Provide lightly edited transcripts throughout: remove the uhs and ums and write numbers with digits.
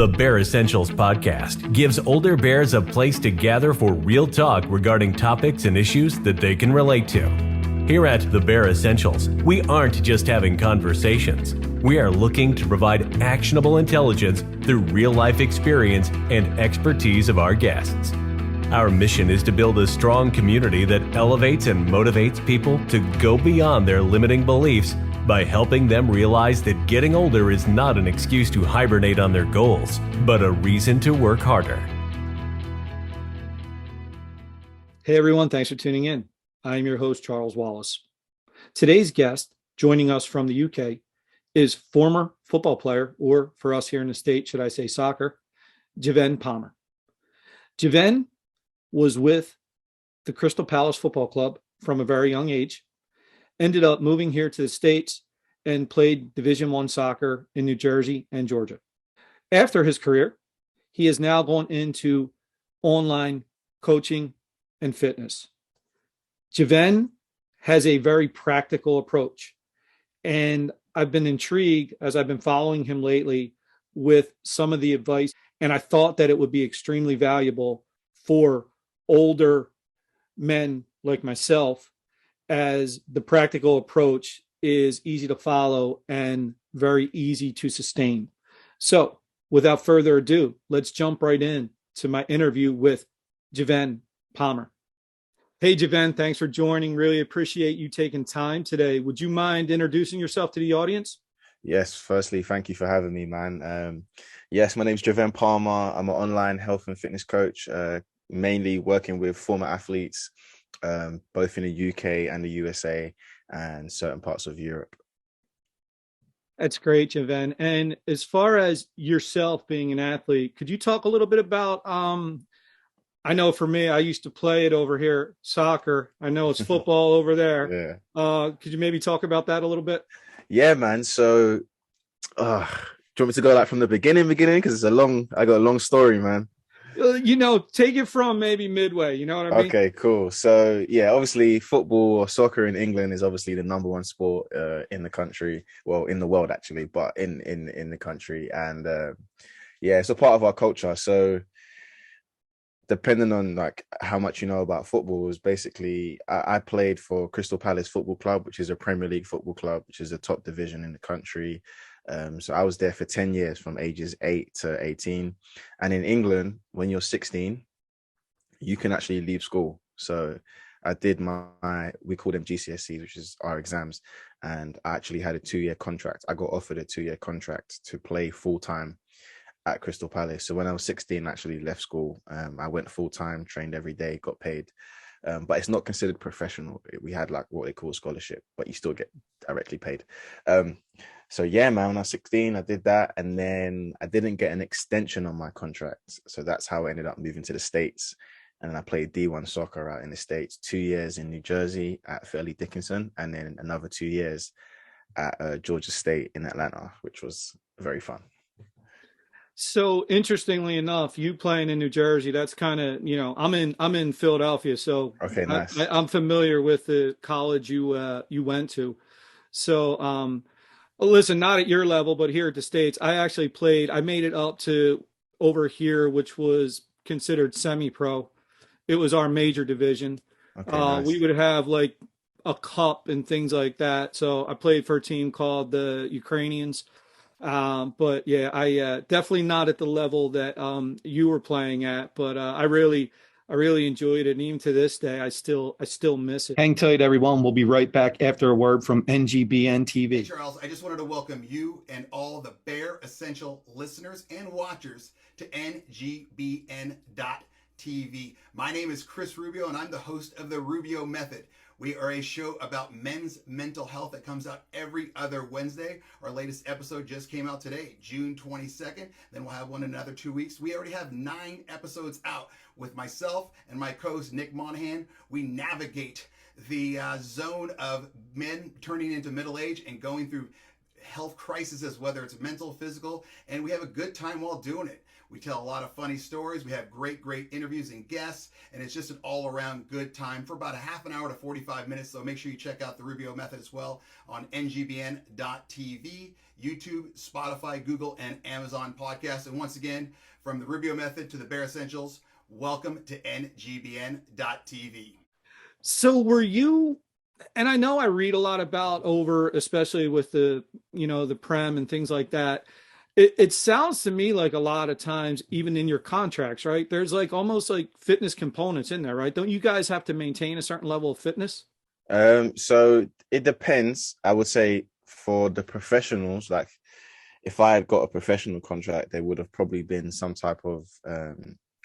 The Bear Essentials podcast gives older bears a place to gather for real talk regarding topics and issues that they can relate to. Here at The Bear Essentials, we aren't just having conversations. We are looking to provide actionable intelligence through real-life experience and expertise of our guests. Our mission is to build a strong community that elevates and motivates people to go beyond their limiting beliefs by helping them realize that getting older is not an excuse to hibernate on their goals, but a reason to work harder. Hey everyone, thanks for tuning in. I'm your host, Charles Wallace. Today's guest, joining us from the UK, is former football player, or for us here in the States, should I say soccer, Javen Palmer. Javen was with the Crystal Palace Football Club from a very young age, ended up moving here to the States and played Division I soccer in New Jersey and Georgia. After his career, he is now going into online coaching and fitness. Javen has a very practical approach, and I've been intrigued as I've been following him lately with some of the advice, and I thought that it would be extremely valuable for older men like myself, as the practical approach is easy to follow and very easy to sustain. So without further ado, let's jump right in to my interview with Javen Palmer. Hey, Javen, thanks for joining. Really appreciate you taking time today. Would you mind introducing yourself to the audience? Yes, firstly, thank you for having me, man. Yes, my name's Javen Palmer. I'm an online health and fitness coach, mainly working with former athletes, both in the UK and the USA and certain parts of Europe. That's great, Javen. And as far as yourself being an athlete, could you talk a little bit about, I know for me, I used to play it over here, soccer. I know it's football over there. Yeah. Could you maybe talk about that a little bit? Yeah, man. So, do you want me to go like from the beginning? Because I got a long story, man. Take it from maybe midway, you know what I mean? Okay, cool. So yeah, obviously football or soccer in England is obviously the number one sport in the country, well, in the world actually, but in the country. And yeah, it's a part of our culture. So depending on like how much you know about football, is basically I played for Crystal Palace Football Club, which is a Premier League football club, which is a top division in the country. So I was there for 10 years from ages 8 to 18. And in England, when you're 16, you can actually leave school. So I did we call them GCSEs, which is our exams. And I actually had a 2-year contract. I got offered a 2-year contract to play full time at Crystal Palace. So when I was 16, I actually left school. I went full time, trained every day, got paid. But it's not considered professional. We had like what they call scholarship, but you still get directly paid. So yeah, man, when I was 16, I did that. And then I didn't get an extension on my contract. So that's how I ended up moving to the States. And then I played D1 soccer out in the States, 2 years in New Jersey at Fairleigh Dickinson, and then another 2 years at Georgia State in Atlanta, which was very fun. So interestingly enough, you playing in New Jersey, that's kind of, I'm in Philadelphia, so okay, nice. I'm familiar with the college you went to. So listen, not at your level, but here at the States, I made it up to over here, which was considered semi-pro. It was our major division. Okay, nice. We would have like a cup and things like that. So I played for a team called the Ukrainians. But yeah, I definitely not at the level that you were playing at, but I really enjoyed it, and even to this day, I still miss it. Hang tight, everyone. We'll be right back after a word from NGBN TV. Hey, Charles, I just wanted to welcome you and all the Bear Essential listeners and watchers to NGBN.TV. My name is Chris Rubio, and I'm the host of The Rubio Method. We are a show about men's mental health that comes out every other Wednesday. Our latest episode just came out today, June 22nd. Then we'll have one in another 2 weeks. We already have 9 episodes out with myself and my co-host, Nick Monahan. We navigate the zone of men turning into middle age and going through health crises, whether it's mental, physical, and we have a good time while doing it. We tell a lot of funny stories. We have great interviews and guests, and it's just an all-around good time for about a half an hour to 45 minutes. So make sure you check out the Rubio Method as well on ngbn.tv, YouTube, Spotify, Google, and Amazon podcasts. And once again, from the Rubio Method to the Bear Essentials, welcome to ngbn.tv. So were you, and I know I read a lot about over, especially with the, the Prem and things like that. It sounds to me like a lot of times, even in your contracts, right? There's like almost like fitness components in there, right? Don't you guys have to maintain a certain level of fitness? So it depends. I would say for the professionals, like if I had got a professional contract, there would have probably been some type of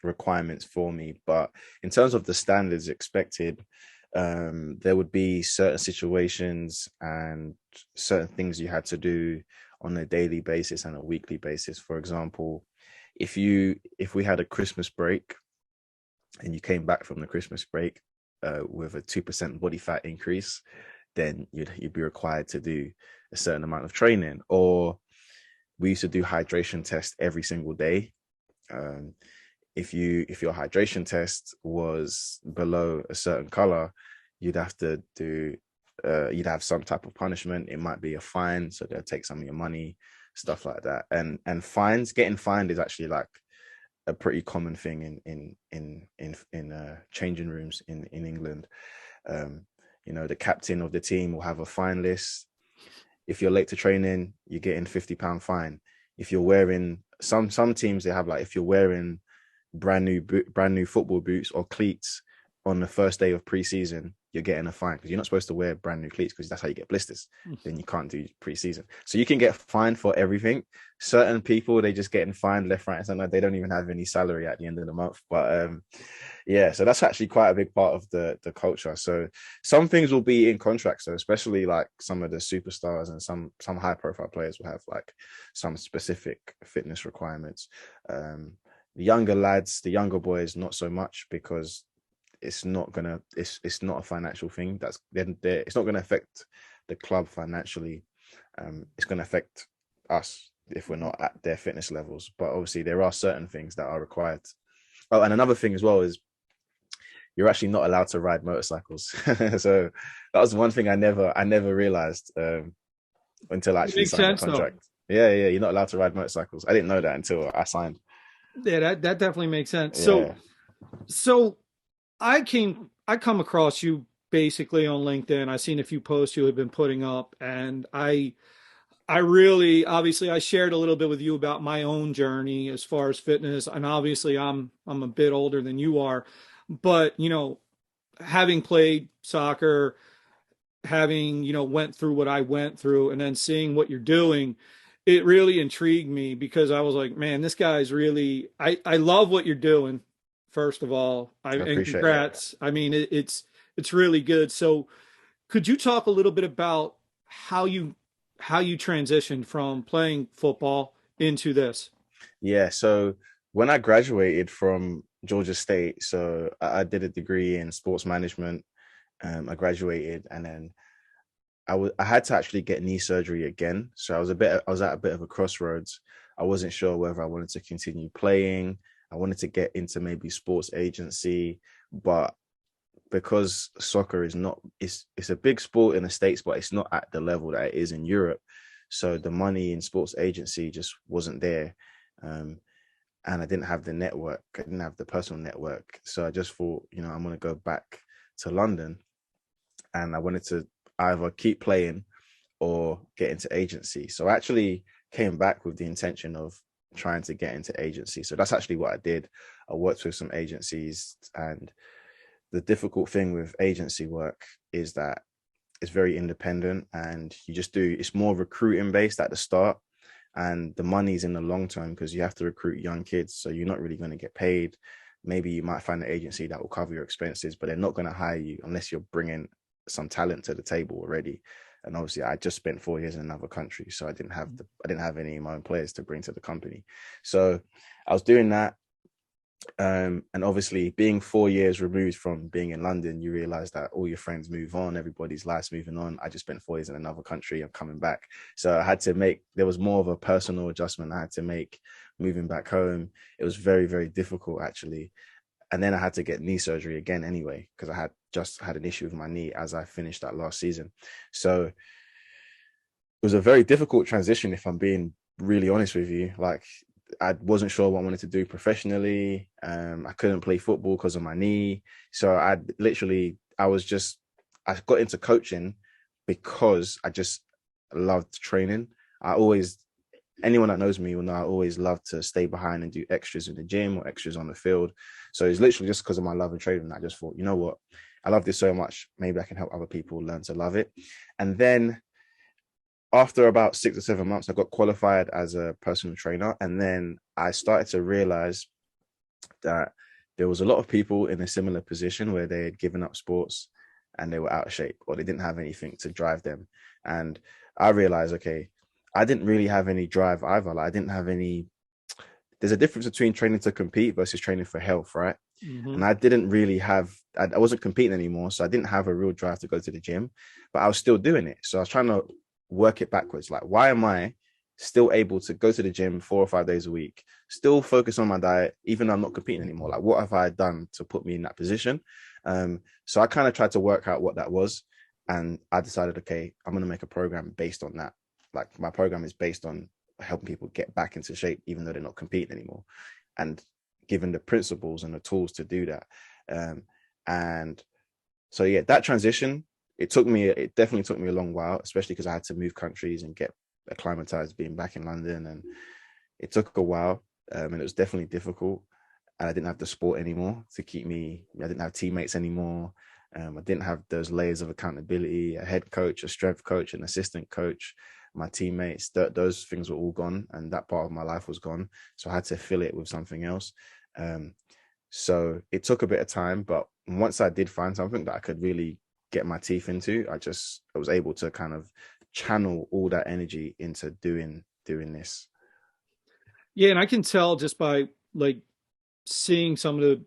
requirements for me. But in terms of the standards expected, there would be certain situations and certain things you had to do on a daily basis and a weekly basis. For example, if we had a Christmas break and you came back from the Christmas break with a 2% body fat increase, then you'd be required to do a certain amount of training. Or we used to do hydration tests every single day. If your hydration test was below a certain color, you'd have to do you'd have some type of punishment. It might be a fine, so they'll take some of your money, stuff like that. And getting fined is actually like a pretty common thing in changing rooms in England. The captain of the team will have a fine list. If you're late to training, you're getting £50 fine. If you're wearing some teams, they have like, if you're wearing brand new football boots or cleats on the first day of pre-season, you're getting a fine because you're not supposed to wear brand new cleats because that's how you get blisters. Then you can't do pre-season. So you can get fined for everything. Certain people, they just getting fined left, right, and center. They don't even have any salary at the end of the month. But so that's actually quite a big part of the culture. So some things will be in contracts, so especially like some of the superstars and some high profile players will have like some specific fitness requirements. The younger lads, the younger boys, not so much, because it's not a financial thing. It's not gonna affect the club financially. It's gonna affect us if we're not at their fitness levels. But obviously there are certain things that are required. Oh, and another thing as well is you're actually not allowed to ride motorcycles. So that was one thing I never realized until I actually signed the contract. Yeah, you're not allowed to ride motorcycles. I didn't know that until I signed. Yeah, that definitely makes sense. Yeah. So I come across you basically on LinkedIn. I've seen a few posts you have been putting up, and I really, obviously I shared a little bit with you about my own journey as far as fitness. And obviously I'm a bit older than you are, but having played soccer, having, went through what I went through, and then seeing what you're doing, it really intrigued me because I was like, man, this guy's really, I love what you're doing. First of all, and congrats. That. I mean, it's really good. So could you talk a little bit about how you transitioned from playing football into this? Yeah. So when I graduated from Georgia State, so I did a degree in sports management. I graduated, and then I had to actually get knee surgery again. So I was at a bit of a crossroads. I wasn't sure whether I wanted to continue playing. I wanted to get into maybe sports agency, but because soccer is not, it's a big sport in the States, but it's not at the level that it is in Europe. So the money in sports agency just wasn't there. And I didn't have the network. I didn't have the personal network. So I just thought, I'm going to go back to London, and I wanted to either keep playing or get into agency. So I actually came back with the intention of trying to get into agency. So that's actually what I did. I worked with some agencies, and the difficult thing with agency work is that it's very independent, and it's more recruiting based at the start, and the money's in the long term because you have to recruit young kids. So you're not really going to get paid. Maybe you might find an agency that will cover your expenses, but they're not going to hire you unless you're bringing some talent to the table already. And obviously I just spent 4 years in another country, so I didn't have any of my own players to bring to the company. So I was doing that. And obviously being 4 years removed from being in London, you realize that all your friends move on, everybody's life's moving on. I just spent 4 years in another country. I'm coming back. So there was more of a personal adjustment I had to make moving back home. It was very, very difficult actually. And then I had to get knee surgery again anyway, because I had just had an issue with my knee as I finished that last season. So it was a very difficult transition, if I'm being really honest with you. Like, I wasn't sure what I wanted to do professionally. I couldn't play football because of my knee. So I got into coaching because I just loved training. Anyone that knows me will know I always love to stay behind and do extras in the gym or extras on the field. So it's literally just because of my love of training. I just thought, you know what? I love this so much. Maybe I can help other people learn to love it. And then after about 6 or 7 months, I got qualified as a personal trainer. And then I started to realize that there was a lot of people in a similar position where they had given up sports and they were out of shape, or they didn't have anything to drive them. And I realized, okay, I didn't really have any drive either. Like, there's a difference between training to compete versus training for health, right? Mm-hmm. And I didn't really I wasn't competing anymore. So I didn't have a real drive to go to the gym, but I was still doing it. So I was trying to work it backwards. Like, why am I still able to go to the gym 4 or 5 days a week, still focus on my diet, even though I'm not competing anymore? Like, what have I done to put me in that position? So I kind of tried to work out what that was. And I decided, okay, I'm going to make a program based on that. Like, my program is based on helping people get back into shape, even though they're not competing anymore, and given the principles and the tools to do that. And so, yeah, that transition, it definitely took me a long while, especially because I had to move countries and get acclimatized being back in London. And it took a while, and it was definitely difficult. And I didn't have the sport anymore to keep me. I didn't have teammates anymore. I didn't have those layers of accountability, a head coach, a strength coach, an assistant coach, my teammates. Those things were all gone, and that part of my life was gone. So I had to fill it with something else. So it took a bit of time, but once I did find something that I could really get my teeth into, I was able to kind of channel all that energy into doing this. Yeah, and I can tell just by like seeing some of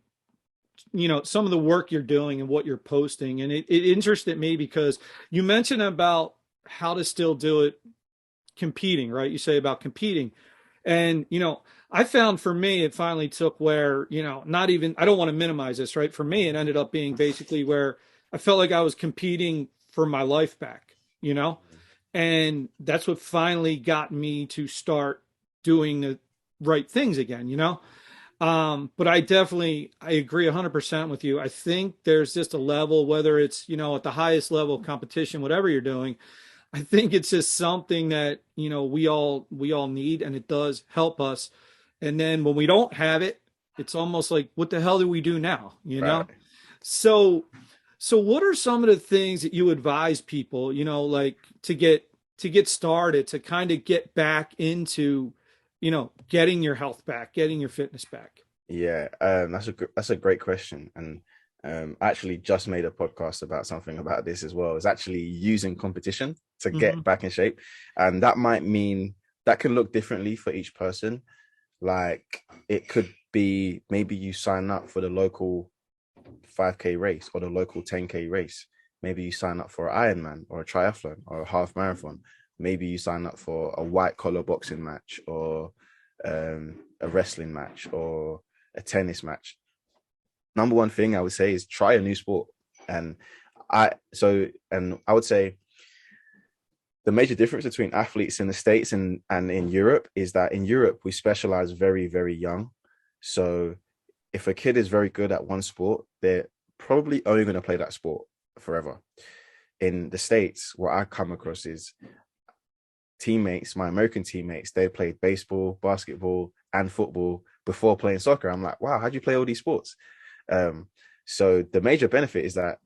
the work you're doing and what you're posting. And it interested me because you mentioned about how to still do it competing, right? You say about competing. And, I found for me, it finally took where, I don't want to minimize this, right? For me, it ended up being basically where I felt like I was competing for my life back, and that's what finally got me to start doing the right things again, But I agree 100% with you. I think there's just a level, whether it's, at the highest level of competition, whatever you're doing, I think it's just something that, we all need, and it does help us. And then when we don't have it, it's almost like, what the hell do we do now? Right. So what are some of the things that you advise people, like to get started, to kind of get back into, getting your health back, getting your fitness back? Yeah, that's a great question. And I actually just made a podcast about something about this as well. It's actually using competition to get back in shape. And that can look differently for each person. Like, it could be maybe you sign up for the local 5K race or the local 10K race. Maybe you sign up for an Ironman or a triathlon or a half marathon. Maybe you sign up for a white collar boxing match, or a wrestling match, or a tennis match. Number one thing I would say is try a new sport. And I would say the major difference between athletes in the States and in Europe is that in Europe, we specialize very, very young. So if a kid is very good at one sport, they're probably only going to play that sport forever. In the States, what I come across is my American teammates, they played baseball, basketball, and football before playing soccer. I'm like, wow, how do you play all these sports? So the major benefit is that,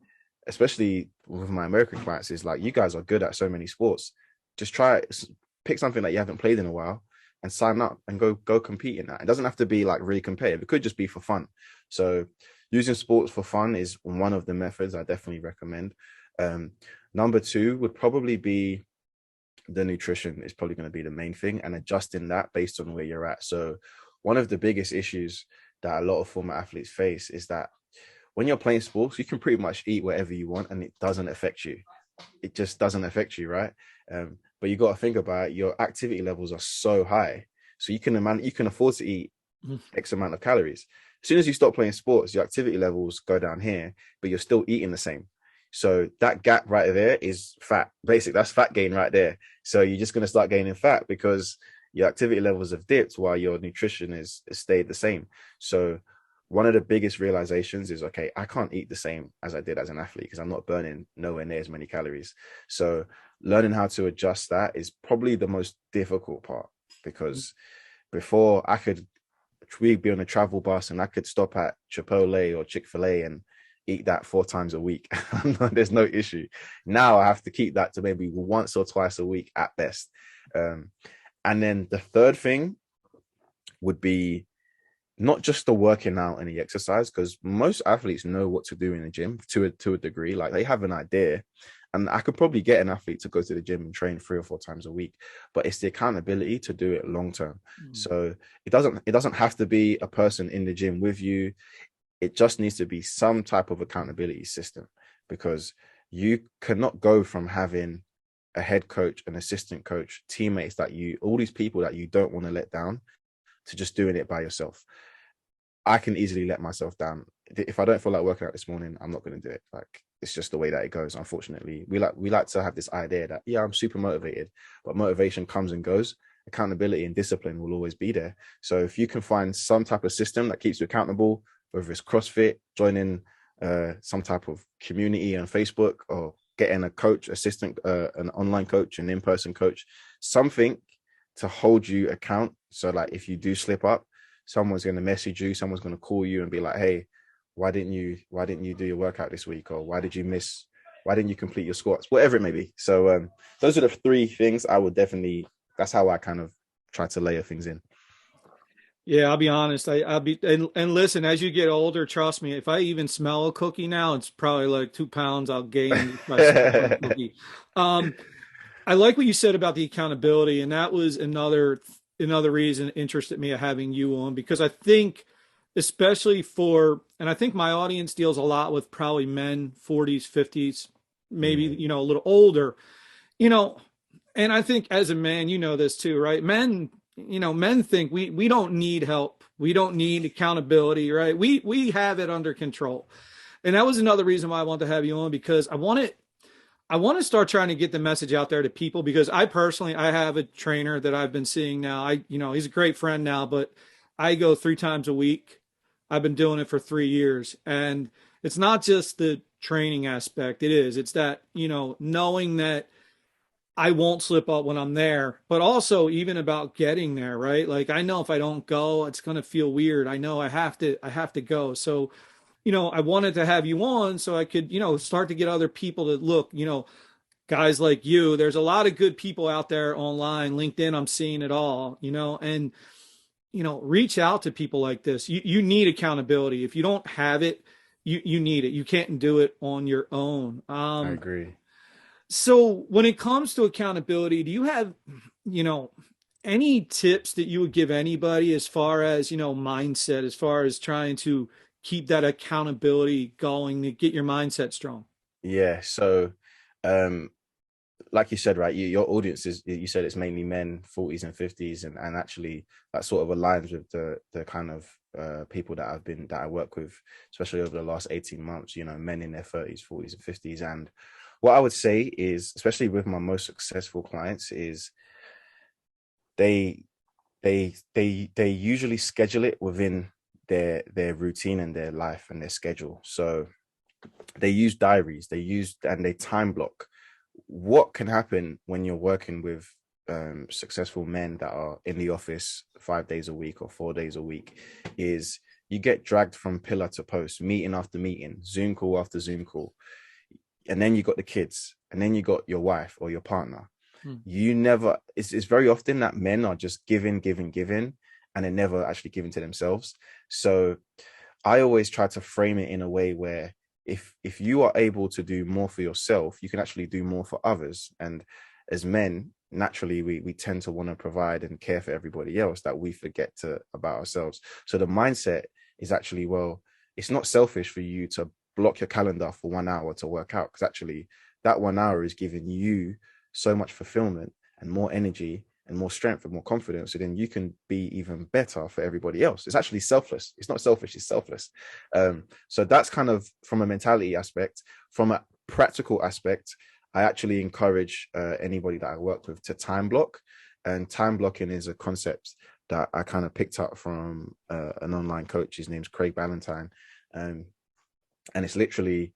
especially with my American clients, is like, you guys are good at so many sports. Just pick something that you haven't played in a while and sign up and go compete in that. It doesn't have to be like really competitive. It could just be for fun. So using sports for fun is one of the methods I definitely recommend. Number 2 would probably be the nutrition. Is probably going to be the main thing, and adjusting that based on where you're at. So one of the biggest issues that a lot of former athletes face is that when you're playing sports, you can pretty much eat whatever you want and it doesn't affect you. It just doesn't affect you, right? But you got to think about it, your activity levels are so high So you can afford to eat X amount of calories. As soon as you stop playing sports, your activity levels go down here, but you're still eating the same. So that gap right there is fat. Basically, that's fat gain right there. So you're just going to start gaining fat because your activity levels have dipped while your nutrition is stayed the same. So one of the biggest realizations is, okay, I can't eat the same as I did as an athlete because I'm not burning nowhere near as many calories. So learning how to adjust that is probably the most difficult part, because before we'd be on a travel bus and I could stop at Chipotle or Chick-fil-A and eat that 4 times a week. There's no issue. Now I have to keep that to maybe once or twice a week at best. And then the third thing would be not just the working out and the exercise, because most athletes know what to do in the gym to a degree. Like, they have an idea, and I could probably get an athlete to go to the gym and train 3 or 4 times a week, but it's the accountability to do it long term. So it doesn't have to be a person in the gym with you. It just needs to be some type of accountability system, because you cannot go from having a head coach, an assistant coach, teammates all these people that you don't want to let down, to just doing it by yourself. I can easily let myself down. If I don't feel like working out this morning, I'm not going to do it. Like, it's just the way that it goes. Unfortunately, we like to have this idea that, yeah, I'm super motivated, but motivation comes and goes. Accountability and discipline will always be there. So if you can find some type of system that keeps you accountable, whether it's CrossFit, joining some type of community on Facebook, or getting a coach, assistant, an online coach, an in-person coach, something to hold you account. So like, if you do slip up, someone's going to message you, someone's going to call you and be like, hey, why didn't you do your workout this week? Or why didn't you complete your squats? Whatever it may be. So those are the 3 things I would definitely, that's how I kind of try to layer things in. Yeah, I'll be honest. I'll be and listen, as you get older, trust me, if I even smell a cookie now, it's probably like 2 pounds I'll gain by smelling a cookie. I like what you said about the accountability, and that was another reason interested me of having you on, because I think, especially and I think my audience deals a lot with probably men, 40s, 50s, maybe, a little older, and I think as a man, this too, right? Men think we don't need help. We don't need accountability, right? We have it under control. And that was another reason why I wanted to have you on, because I want to start trying to get the message out there to people, because I have a trainer that I've been seeing now. He's a great friend now, but I go 3 times a week. I've been doing it for 3 years, and it's not just the training aspect. It's that, knowing that I won't slip up when I'm there, but also even about getting there, right? Like, I know if I don't go, it's going to feel weird. I know I have to go. So, I wanted to have you on so I could, start to get other people to look, guys like you. There's a lot of good people out there online, LinkedIn, I'm seeing it all, and, reach out to people like this. You need accountability. If you don't have it, you need it. You can't do it on your own. I agree. So when it comes to accountability, do you have, any tips that you would give anybody as far as, mindset, as far as trying to keep that accountability going to get your mindset strong? Yeah. So, like you said, right, your audience you said it's mainly men, 40s and 50s, and actually that sort of aligns with the kind of people that I work with, especially over the last 18 months, men in their 30s, 40s and 50s. And what I would say is, especially with my most successful clients, is they usually schedule it within their routine and their life and their schedule. So they use diaries, and they time block. What can happen when you're working with successful men that are in the office 5 days a week or 4 days a week is you get dragged from pillar to post, meeting after meeting, Zoom call after Zoom call. And then you got the kids, and then you got your wife or your partner. It's very often that men are just giving, and they're never actually giving to themselves. So I always try to frame it in a way where if you are able to do more for yourself, you can actually do more for others. And as men, naturally, we tend to want to provide and care for everybody else, that we forget about ourselves. So the mindset is actually, well, it's not selfish for you to block your calendar for 1 hour to work out, because actually that 1 hour is giving you so much fulfillment and more energy and more strength and more confidence, so then you can be even better for everybody else. It's actually selfless. It's not selfish, it's selfless. So that's kind of from a mentality aspect. From a practical aspect, I actually encourage anybody that I work with to time block. And time blocking is a concept that I kind of picked up from an online coach. His name's Craig Ballantyne. And it's literally,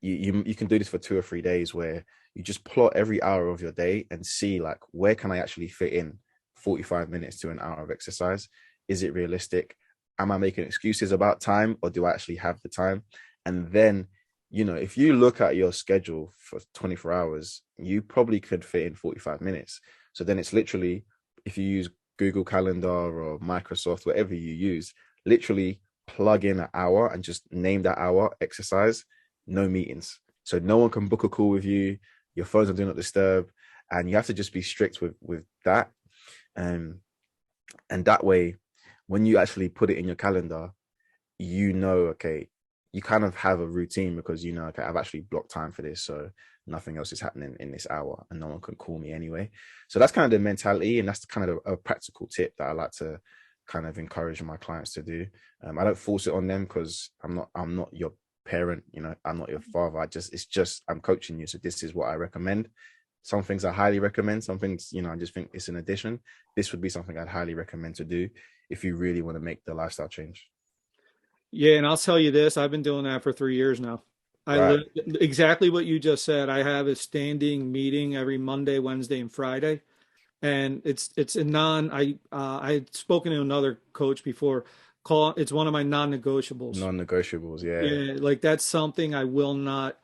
you can do this for 2 or 3 days, where you just plot every hour of your day and see, like, where can I actually fit in 45 minutes to an hour of exercise? Is it realistic? Am I making excuses about time, or do I actually have the time? And then, if you look at your schedule for 24 hours, you probably could fit in 45 minutes. So then it's literally, if you use Google Calendar or Microsoft, whatever you use, literally plug in an hour and just name that hour exercise, no meetings. So no one can book a call with you. Your phone's on do not disturb, and you have to just be strict with that. And that way, when you actually put it in your calendar, okay, you kind of have a routine, because okay, I've actually blocked time for this, so nothing else is happening in this hour, and no one can call me anyway. So that's kind of the mentality, and that's kind of a practical tip that I like to kind of encourage my clients to do. I don't force it on them, because I'm not your parent, I'm not your father. I'm coaching you, so this is what I recommend. Some things I highly recommend, some things I just think it's an addition. This would be something I'd highly recommend to do if you really want to make the lifestyle change. Yeah, and I'll tell you this, I've been doing that for 3 years now. I Right. live exactly what you just said. I have a standing meeting every Monday, Wednesday, and Friday, and it's a non. I had spoken to another coach before. It's one of my non-negotiables. Non-negotiables, yeah. Yeah, like that's something I will not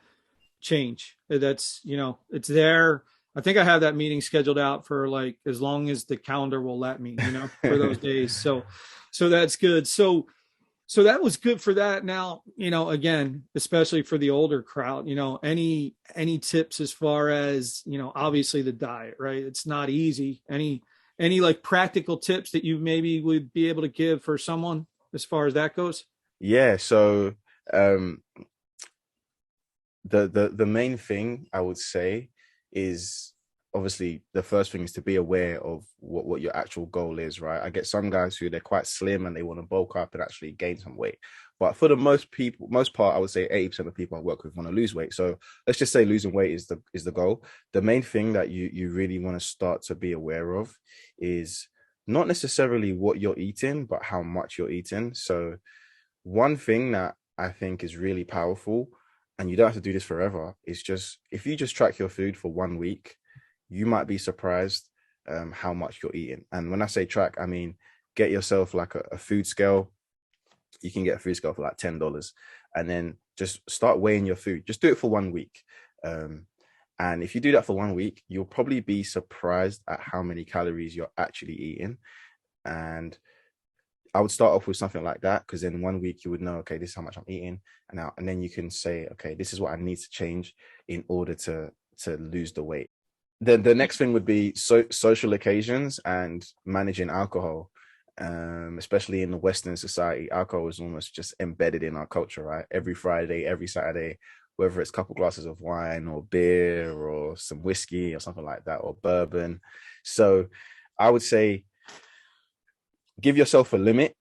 change. That's, it's there. I think I have that meeting scheduled out for like as long as the calendar will let me, for those days. So that's good. So that was good for that. Now, again, especially for the older crowd, any tips as far as, obviously the diet, right? It's not easy. Any like practical tips that you maybe would be able to give for someone as far as that goes? Yeah, so um the main thing I would say is, obviously the first thing is to be aware of what your actual goal is, right? I get some guys who they're quite slim and they want to bulk up and actually gain some weight. But for the most part, I would say 80% of people I work with want to lose weight. So let's just say losing weight is the goal. The main thing that you really want to start to be aware of is not necessarily what you're eating, but how much you're eating. So one thing that I think is really powerful, and you don't have to do this forever, is just, if you just track your food for 1 week, you might be surprised how much you're eating. And when I say track, I mean, get yourself like a food scale. You can get a food scale for like $10, and then just start weighing your food. Just do it for 1 week. And if you do that for 1 week, you'll probably be surprised at how many calories you're actually eating. And I would start off with something like that, because in 1 week you would know, okay, this is how much I'm eating, and then you can say, okay, this is what I need to change in order to lose the weight. Then the next thing would be social occasions and managing alcohol. Especially in the Western society, alcohol is almost just embedded in our culture, right? Every Friday, every Saturday, whether it's a couple glasses of wine or beer or some whiskey or something like that, or bourbon. So I would say, give yourself a limit.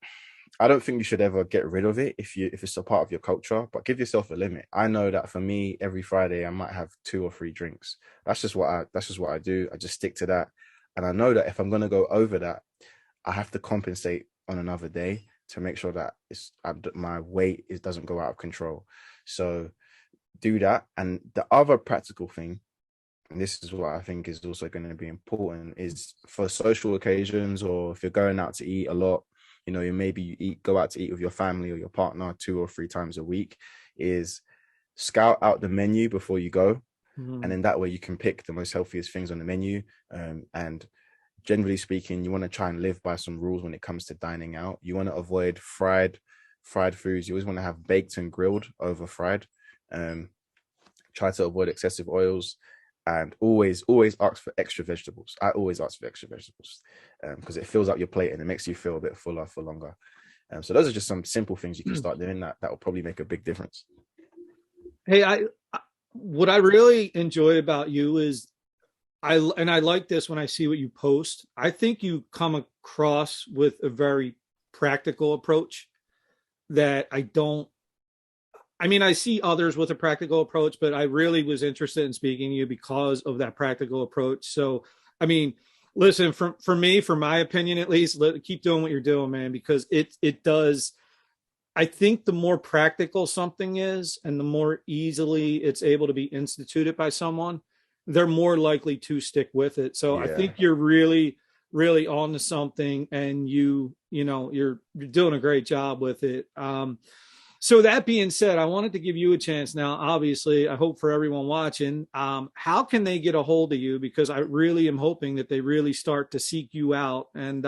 I don't think you should ever get rid of it if it's a part of your culture, but give yourself a limit. I know that for me, every Friday I might have 2 or 3 drinks. That's just what I do. I just stick to that. And I know that if I'm going to go over that, I have to compensate on another day to make sure that my weight doesn't go out of control. So do that. And the other practical thing, and this is what I think is also going to be important, is for social occasions, or if you're going out to eat a lot, go out to eat with your family or your partner 2 or 3 times a week, is scout out the menu before you go. And then that way you can pick the most healthiest things on the menu. And generally speaking, you want to try and live by some rules when it comes to dining out. You want to avoid fried foods. You always want to have baked and grilled over fried. Try to avoid excessive oils, and always ask for extra vegetables. I always ask for extra vegetables because it fills up your plate and it makes you feel a bit fuller for longer. So those are just some simple things you can start doing that will probably make a big difference. Hey, what I really enjoy about you is I like this when I see what you post. I think you come across with a very practical approach that I see others with a practical approach, but I really was interested in speaking to you because of that practical approach. So, I mean, listen, for me, for my opinion, at least, keep doing what you're doing, man, because it does. I think the more practical something is and the more easily it's able to be instituted by someone, they're more likely to stick with it. So I think you're really, really on to something, and you're doing a great job with it. So that being said, I wanted to give you a chance now. Obviously, I hope for everyone watching, how can they get a hold of you? Because I really am hoping that they really start to seek you out and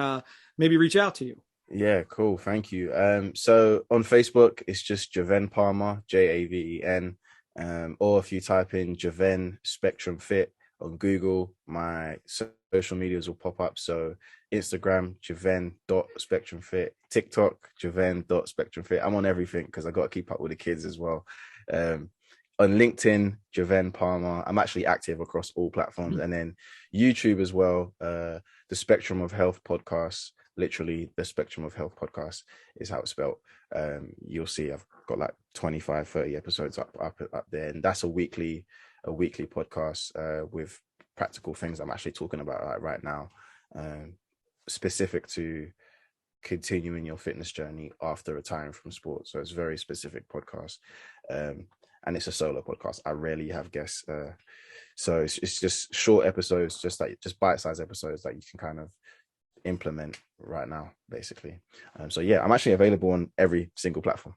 maybe reach out to you. Yeah, cool. Thank you. So on Facebook, it's just Javen Palmer, Javen. Or if you type in Javen Spectrum Fit on Google, my social medias will pop up. So Instagram, Javen.SpectrumFit, TikTok, Javen.SpectrumFit. I'm on everything because I got to keep up with the kids as well. On LinkedIn, Javen Palmer. I'm actually active across all platforms. And then YouTube as well, the Spectrum of Health podcast. Literally, the Spectrum of Health podcast is how it's spelled. You'll see I've got like 25, 30 episodes up there. And that's a weekly podcast with practical things I'm actually talking about right now, specific to continuing your fitness journey after retiring from sports. So it's a very specific podcast. And it's a solo podcast. I rarely have guests. So it's just short episodes, just bite-sized episodes that you can kind of implement right now, basically. So yeah, I'm actually available on every single platform.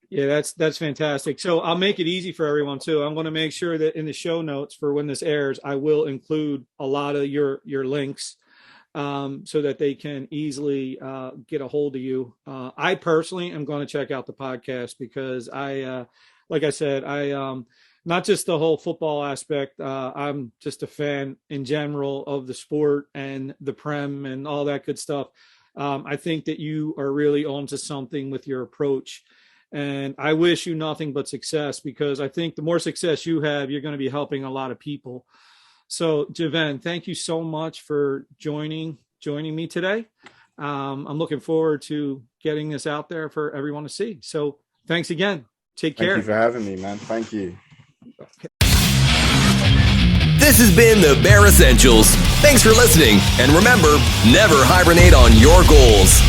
Yeah, that's fantastic. So I'll make it easy for everyone too. I'm going to make sure that in the show notes for when this airs, I will include a lot of your links so that they can easily get a hold of you. I personally am going to check out the podcast because like I said, not just the whole football aspect. I'm just a fan in general of the sport and the Prem and all that good stuff. I think that you are really onto something with your approach. And I wish you nothing but success, because I think the more success you have, you're going to be helping a lot of people. So, Javen, thank you so much for joining me today. I'm looking forward to getting this out there for everyone to see. So thanks again. Take care. Thank you for having me, man. Thank you. This has been the Bear Essentials. Thanks for listening. And remember, never hibernate on your goals.